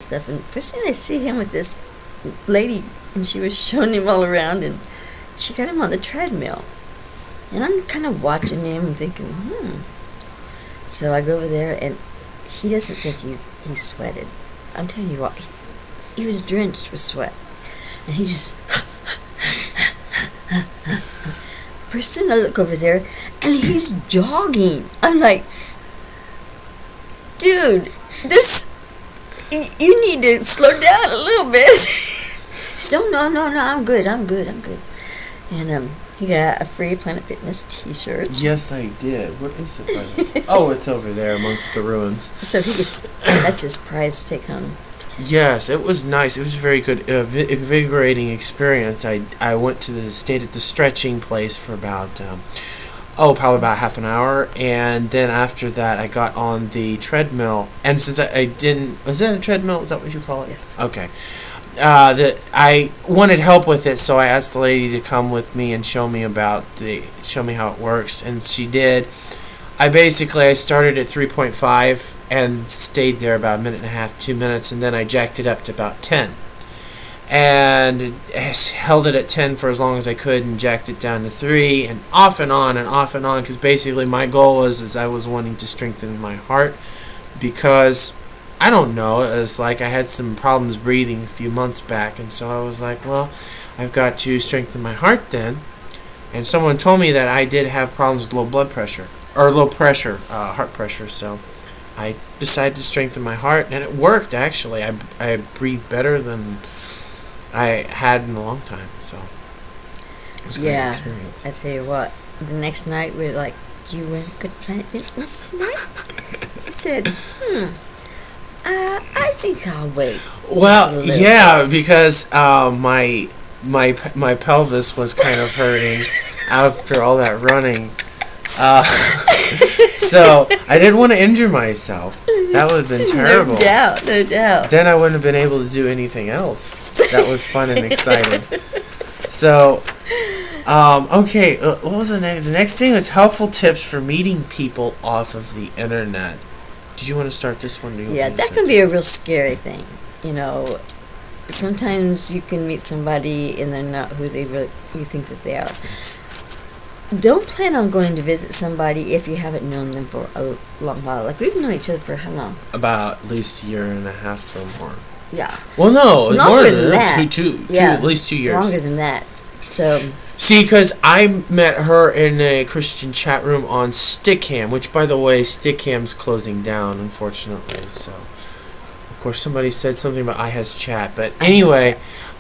stuff. And first thing I see him with this lady, and she was showing him all around, and she got him on the treadmill. And I'm kind of watching him and thinking, So I go over there, and he doesn't think he sweated. I'm telling you what, he was drenched with sweat. And he just... Pretty soon I look over there, and he's jogging. I'm like, dude, you need to slow down a little bit. He said, no, I'm good. And he got a free Planet Fitness t-shirt. Yes, I did. What is it, by the way? Oh, it's over there amongst the ruins. So that's his prize to take home. Yes, it was nice. It was a very good, invigorating experience. I stayed at the stretching place for about, probably about half an hour, and then after that I got on the treadmill. And since I didn't, was that a treadmill? Is that what you call it? Yes. Okay. I wanted help with it, so I asked the lady to come with me and show me how it works, and she did. I started at 3.5 and stayed there about a minute and a half, 2 minutes, and then I jacked it up to about 10. And held it at 10 for as long as I could and jacked it down to 3, and off and on, because basically my goal was I was wanting to strengthen my heart, because, I don't know, it's like I had some problems breathing a few months back, and so I was like, well, I've got to strengthen my heart then. And someone told me that I did have problems with low blood pressure, or low pressure, heart pressure, so I decided to strengthen my heart, and it worked, actually. I breathed better than I had in a long time, so it was a great experience. I tell you what, the next night we were like, do you want good Planet Fitness tonight? I said, I think I'll wait. Well, yeah, because my pelvis was kind of hurting after all that running. So I didn't want to injure myself. That would have been terrible. No doubt. Then I wouldn't have been able to do anything else that was fun and exciting. So, okay, what was the next? The next thing was helpful tips for meeting people off of the internet. Did you want to start this one? Yeah, that can be a real scary thing. Sometimes you can meet somebody and they're not who you think that they are. Don't plan on going to visit somebody if you haven't known them for a long while. Like, we've known each other for how long? About at least a year and a half or more. Yeah. Well, no, it's more than that. Two, at least 2 years. Longer than that. So. See, because I met her in a Christian chat room on Stickam, which, by the way, Stickham's closing down, unfortunately. So, of course, somebody said something about iHas Chat. But anyway,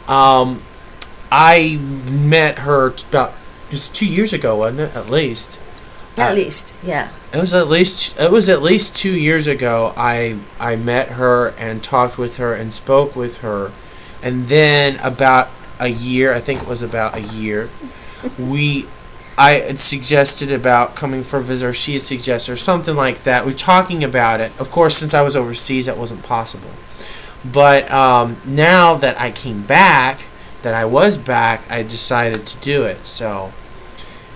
I met her about just 2 years ago, wasn't it? At least. At least, yeah. It was at least 2 years ago. I met her and talked with her and spoke with her, and then about a year, I think it was about a year, I had suggested about coming for a visit, or she had suggested, or something like that. We were talking about it. Of course, since I was overseas, that wasn't possible. But now that I came back, that I was back, I decided to do it. So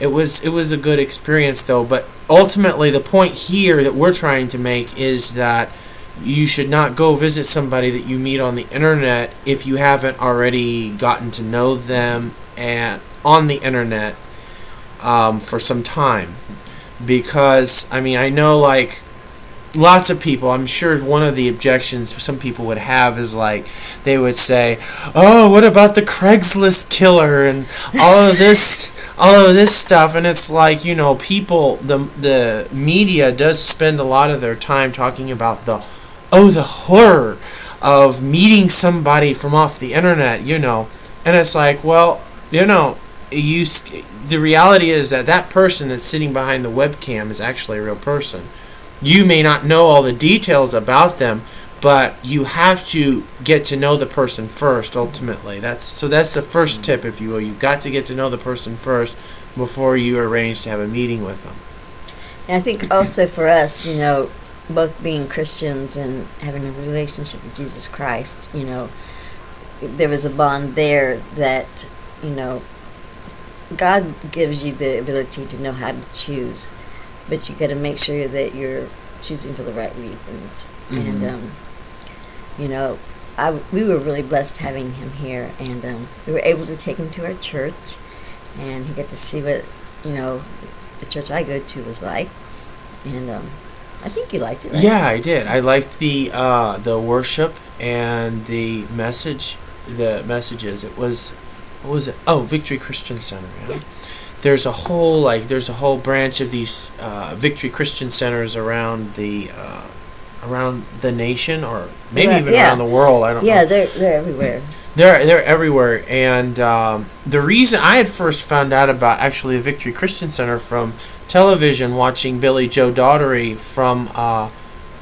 it was a good experience, though. But ultimately, the point here that we're trying to make is that you should not go visit somebody that you meet on the internet if you haven't already gotten to know them and on the internet for some time. Because, I know, like, lots of people, I'm sure one of the objections some people would have is, like, they would say, oh, what about the Craigslist killer and all of this stuff. And it's like, people, the media does spend a lot of their time talking about the horror of meeting somebody from off the internet, and it's like, well, the reality is that person that's sitting behind the webcam is actually a real person. You may not know all the details about them, but you have to get to know the person first, ultimately. That's the first tip, if you will. You've got to get to know the person first before you arrange to have a meeting with them. And I think also for us, both being Christians and having a relationship with Jesus Christ, there was a bond there that, God gives you the ability to know how to choose, but you got to make sure that you're choosing for the right reasons. Mm-hmm. And, we were really blessed having him here, and we were able to take him to our church, and he got to see what, the church I go to was like, and I think you liked it, right? Yeah, I did. I liked the worship and the messages. It was, what was it? Oh, Victory Christian Center. Yeah? Yes. There's a whole branch of these Victory Christian Centers around the nation, or maybe even around the world. I don't know. Yeah, they're everywhere. They're everywhere, and the reason I had first found out about actually the Victory Christian Center from television, watching Billy Joe Daughtery from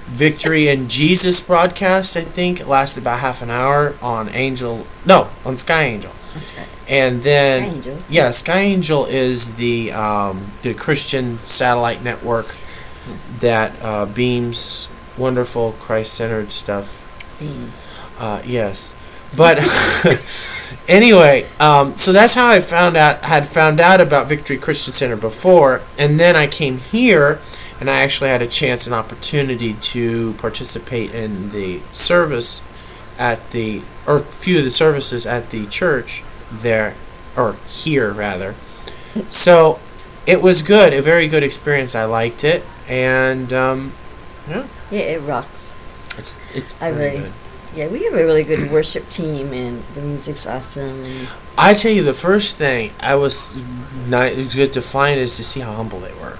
Victory and Jesus broadcast. I think it lasted about half an hour on Sky Angel. Okay. And then Sky Angel. yeah, Sky Angel is the Christian satellite network that beams wonderful Christ-centered stuff. Beans. Yes. But anyway, so that's how I had found out about Victory Christian Center before, and then I came here, and I actually had a chance and opportunity to participate in the service or a few of the services at the church there, or here rather. So it was good, a very good experience. I liked it, and yeah, it rocks. It's very good. Yeah, we have a really good worship team, and the music's awesome. And I tell you, the first thing I was good to find is to see how humble they were,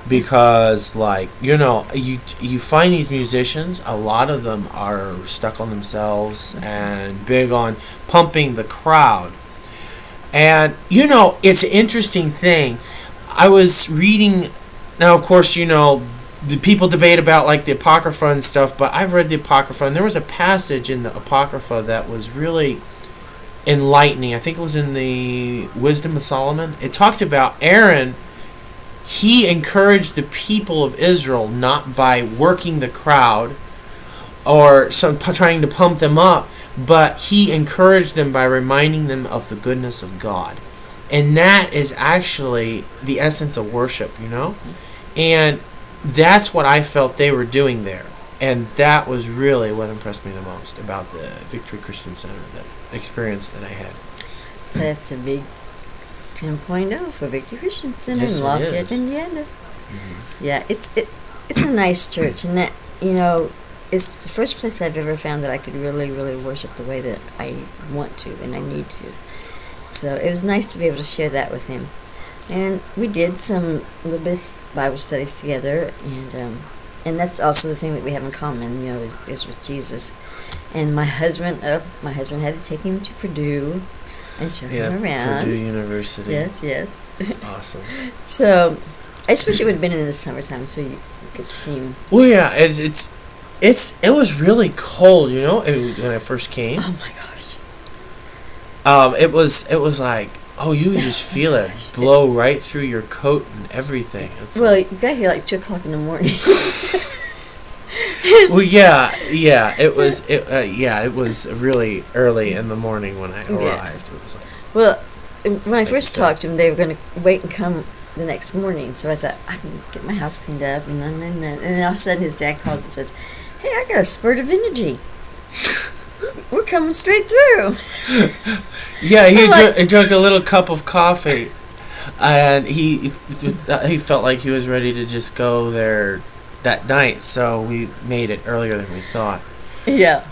because you find these musicians, a lot of them are stuck on themselves and big on pumping the crowd, and it's an interesting thing. I was reading, now of course the people debate about like the Apocrypha and stuff, but I've read the Apocrypha, and there was a passage in the Apocrypha that was really enlightening. I think it was in the Wisdom of Solomon. It talked about Aaron. He encouraged the people of Israel not by working the crowd or trying to pump them up, but he encouraged them by reminding them of the goodness of God. And that is actually the essence of worship, And that's what I felt they were doing there. And that was really what impressed me the most about the Victory Christian Center, that experience that I had. so that's a big 10.0 for Victory Christian Center Yes, in it Lafayette, is. Indiana. Mm-hmm. Yeah, it's a nice church, and that it's the first place I've ever found that I could really, really worship the way that I want to and I need to. So it was nice to be able to share that with him. And we did some little bit of Bible studies together, and that's also the thing that we have in common, is with Jesus. And my husband had to take him to Purdue and show him around. Purdue University. Yes. That's awesome. So I just wish it would have been in the summertime so you could see him. Well, yeah, it was really cold, when I first came. Oh my gosh. It was like, oh, you can just feel it blow right through your coat and everything. Well, you got here like 2 o'clock in the morning. Well, yeah, it was really early in the morning when I arrived. Yeah. It was like, Well, when I first talked to them, they were going to wait and come the next morning. So I thought, I can get my house cleaned up. And then all of a sudden his dad calls and says, hey, I got a spurt of energy. We're coming straight through. yeah, he drank a little cup of coffee, and he felt like he was ready to just go there that night. So we made it earlier than we thought. Yeah.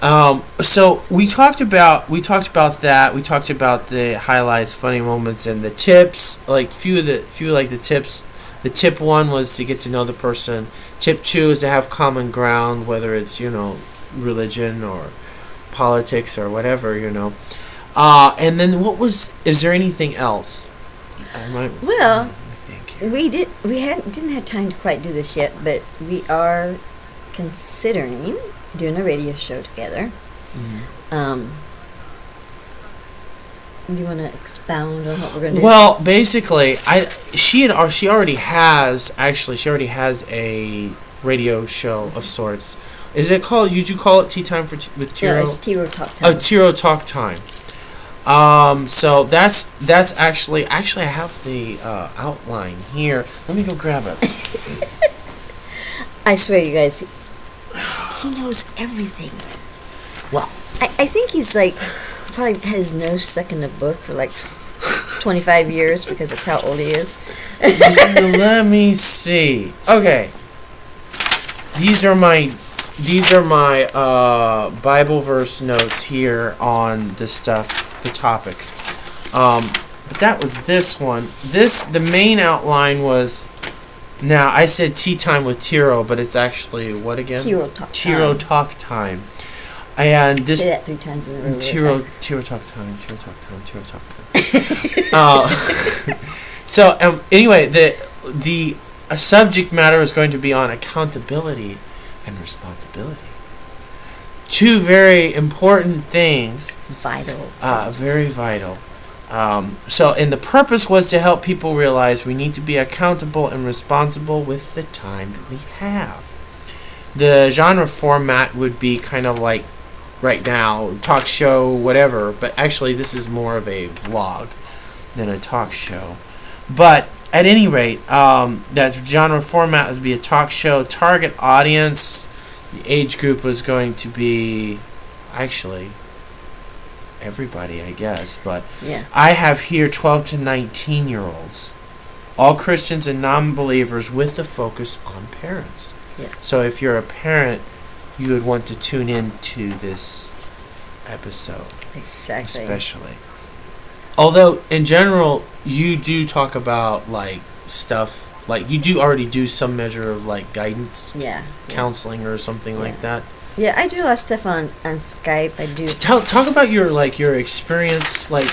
So we talked about that. We talked about the highlights, funny moments, and the tips. Like the tips. The tip 1 was to get to know the person. Tip 2 is to have common ground, whether it's religion or politics or whatever, and then is there anything else? Well, we didn't have time to quite do this yet, but we are considering doing a radio show together. Mm-hmm. You want to expound on what we're going to do? Well, basically, she already has a radio show of sorts. Is it called? Did you call it Tea Time with Teero? Yeah, it's Teero Talk Time. Oh, Teero Talk Time. So that's actually I have the outline here. Let me go grab it. I swear, you guys, he knows everything. Well, I think he's like probably had his nose stuck in a book for like 25 years because that's how old he is. Let me see. Okay. These are my Bible verse notes here on this stuff, the topic. But that was this one. The main outline was, now I said tea time with Teero, but it's actually what again? Teero talk time. And this say that 3 times in a row. Teero talk time. So anyway, the subject matter is going to be on accountability and responsibility. 2 very important things. Vital. Very vital. And the purpose was to help people realize we need to be accountable and responsible with the time that we have. The genre format would be kind of like right now, talk show, whatever, but actually this is more of a vlog than a talk show. But at any rate, that genre format would be a talk show. Target audience, the age group was going to be actually everybody, I guess. But yeah. I have here 12 to 19-year-olds, all Christians and non-believers, with the focus on parents. Yes. So if you're a parent, you would want to tune in to this episode. Exactly. Especially. Although, in general, you do talk about, like, stuff, like, you do already do some measure of, like, guidance, counseling or something like that. Yeah, I do a lot of stuff on Skype. I do. Talk about your experience, like,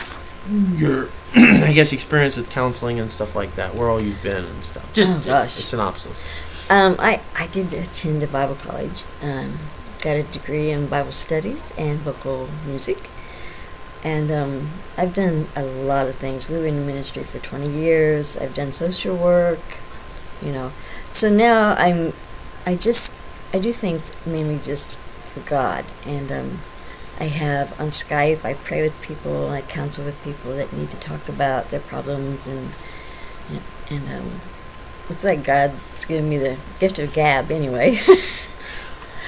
your, I guess, experience with counseling and stuff like that, where all you've been and stuff. Just a synopsis. I did attend a Bible college, got a degree in Bible studies and vocal music, and I've done a lot of things. We were in the ministry for 20 years. I've done social work, So now I do things mainly just for God, and I have on Skype. I pray with people. I counsel with people that need to talk about their problems, and looks like God's given me the gift of gab anyway.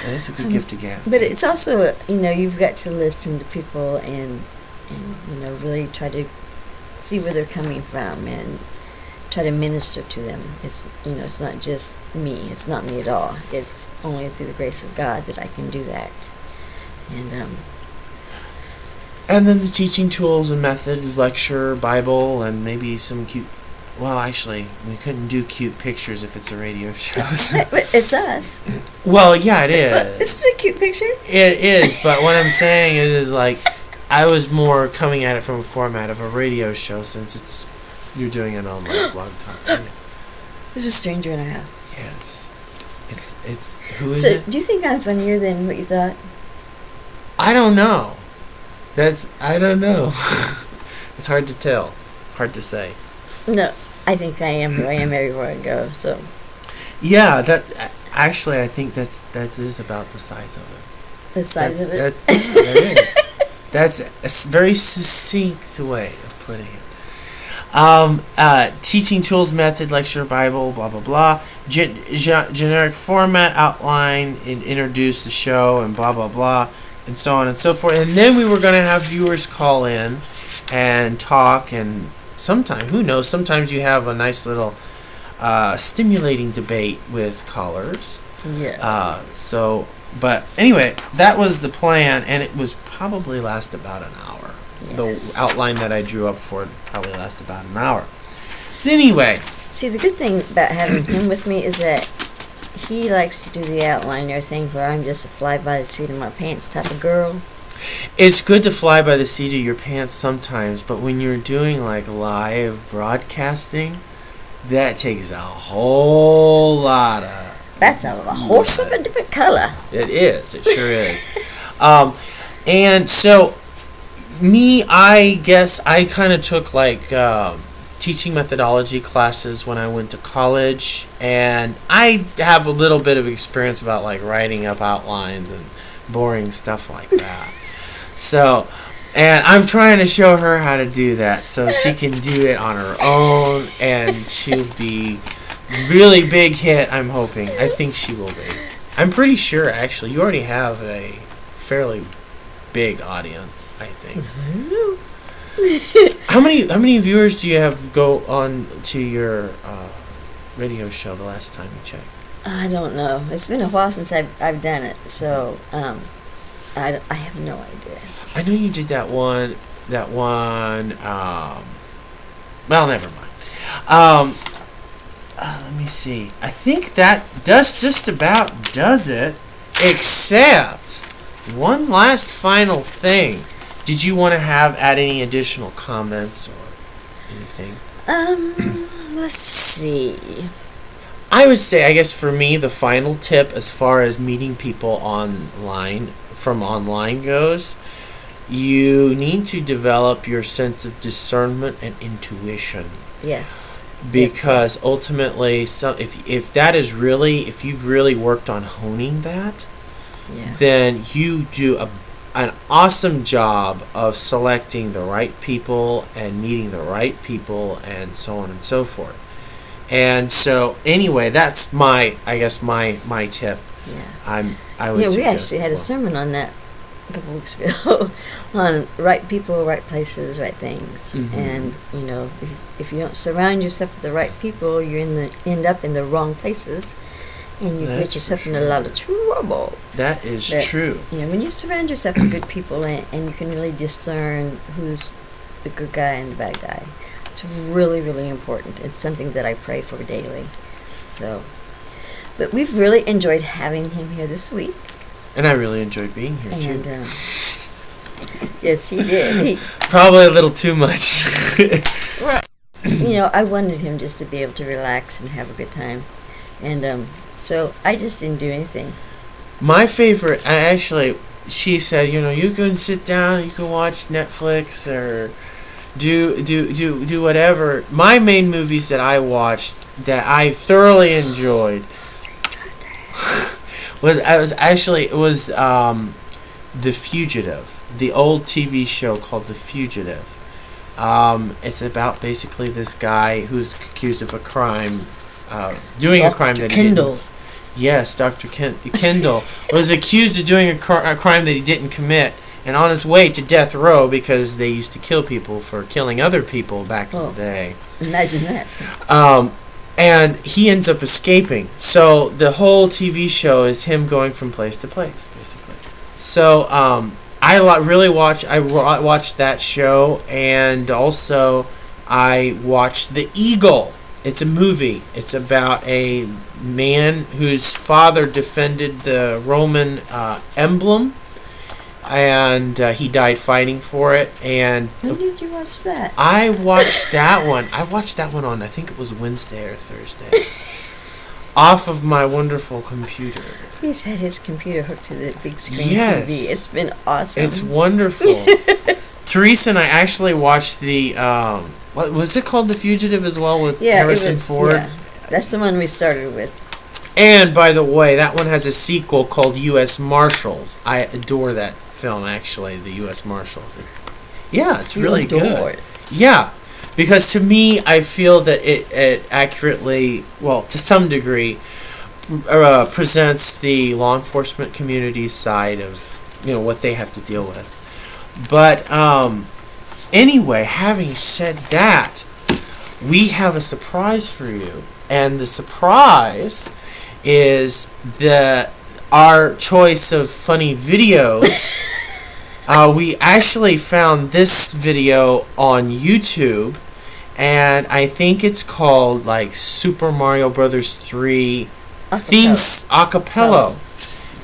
That's a good gift to gab. But it's also, you've got to listen to people and really try to see where they're coming from and try to minister to them. It's, it's not just me. It's not me at all. It's only through the grace of God that I can do that. And then the teaching tools and methods, lecture, Bible, and maybe some cute... Well, actually, we couldn't do cute pictures if it's a radio show. So. It's us. Well, yeah, it is. This is a cute picture. It is, but what I'm saying is like, I was more coming at it from a format of a radio show, since you're doing it on like blog talk. Yeah. There's a stranger in our house. Yes. It's who is it? So, do you think I'm funnier than what you thought? I don't know. I don't know. It's hard to tell. Hard to say. No, I think I am who I am everywhere I go. So. Yeah, actually I think that is about the size of it. The size of it. That is. That's a very succinct way of putting it. Teaching tools, method, lecture, Bible, blah blah blah. Generic format, outline, and introduce the show, and blah blah blah, and so on and so forth. And then we were going to have viewers call in and talk, and sometimes, who knows, sometimes you have a nice little stimulating debate with callers. Yeah. But anyway, that was the plan, and it was probably last about an hour. Yeah. The outline that I drew up for it probably last about an hour. But anyway. See, the good thing about having him with me is that he likes to do the outline and everything, where I'm just a fly by the seat of my pants type of girl. It's good to fly by the seat of your pants sometimes, but when you're doing like live broadcasting, that takes a whole lot of... That's a horse of a different color. It is. It sure is. And so, I guess I kind of took like teaching methodology classes when I went to college, and I have a little bit of experience about like writing up outlines and boring stuff like that. So, and I'm trying to show her how to do that so she can do it on her own, and she'll be really big hit, I'm hoping. I think she will be. I'm pretty sure, actually, you already have a fairly big audience, I think. I don't know. How many viewers do you have go on to your radio show the last time you checked? I don't know. It's been a while since I've done it, so I have no idea. I know you did that one. Well, never mind. Let me see. I think that just about does it. Except one last final thing. Did you want to add any additional comments or anything? Let's see. I would say, I guess for me, the final tip as far as meeting people online goes, you need to develop your sense of discernment and intuition. Yes. Because ultimately, if that is really, if you've really worked on honing that, then you do an awesome job of selecting the right people and meeting the right people and so on and so forth. And so anyway, that's my tip. Yeah. I would we actually had a sermon on that a couple weeks ago on right people, right places, right things. Mm-hmm. And if you don't surround yourself with the right people, you end up in the wrong places. And you get yourself in a lot of trouble. That is true. When you surround yourself with good people and you can really discern who's the good guy and the bad guy, it's really, really important. It's something that I pray for daily. So, but we've really enjoyed having him here this week. And I really enjoyed being here too. Yes, he did. Probably a little too much. I wanted him just to be able to relax and have a good time. And so I just didn't do anything. My favorite, she said, you can sit down, you can watch Netflix or do whatever. My main movies that I watched that I thoroughly enjoyed was The Fugitive, the old TV show called The Fugitive. It's about basically this guy who's accused of a crime. Doing a crime that he didn't. Yes, Dr. Kendall was accused of doing a crime that he didn't commit, and on his way to death row because they used to kill people for killing other people back in the day. Imagine that. And he ends up escaping. So the whole TV show is him going from place to place, basically. So I watched that show, and also I watched The Eagle. It's a movie. It's about a man whose father defended the Roman emblem, and he died fighting for it. And when did you watch that? I watched that one. I watched that one on, I think it was Wednesday or Thursday, off of my wonderful computer. He's had his computer hooked to the big screen yes. TV. It's been awesome. It's wonderful. Teresa and I actually watched the... what was it called? The Fugitive as well with Harrison Ford? Yeah, that's the one we started with. And by the way, that one has a sequel called U.S. Marshals. I adore that film, actually, the U.S. Marshals. It's really good. Yeah, because to me, I feel that it accurately, well, to some degree, presents the law enforcement community's side of what they have to deal with. But anyway, having said that, we have a surprise for you, and the surprise is our choice of funny videos. We actually found this video on YouTube, and I think it's called like Super Mario Brothers 3 themes acapella.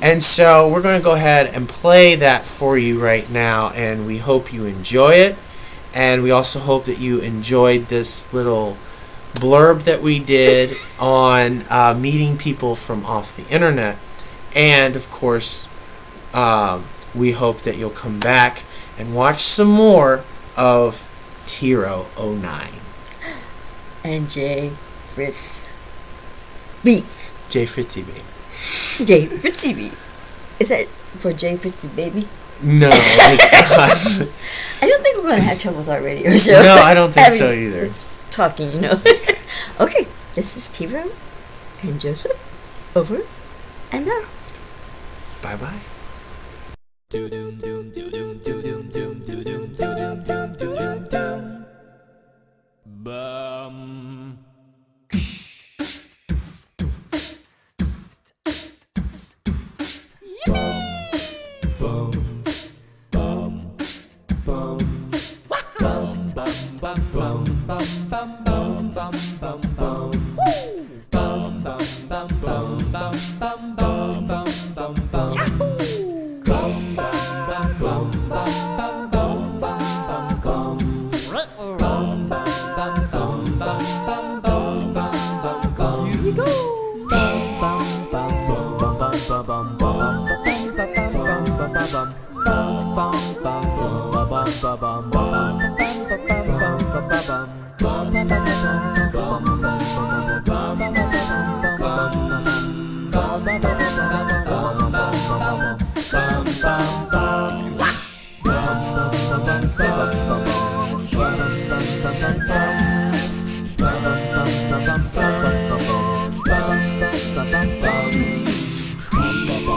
And so we're going to go ahead and play that for you right now, and we hope you enjoy it. And we also hope that you enjoyed this little blurb that we did on meeting people from off the internet. And, of course, we hope that you'll come back and watch some more of Teero 09. And J. Fritz B. J. Fritzy B. J. Fritzy B. Is that for J. Fritzy Baby? No, it's not. I don't think we're going to have trouble with our radio show. No, I don't think so either. Talking, Okay, this is Teero and Joseph. Over and out. Bye-bye.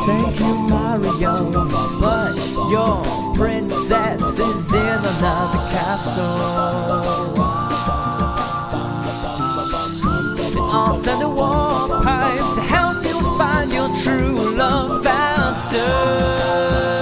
Thank you, Mario, but your princess is in another castle. And I'll send a warp pipe to help you find your true love faster.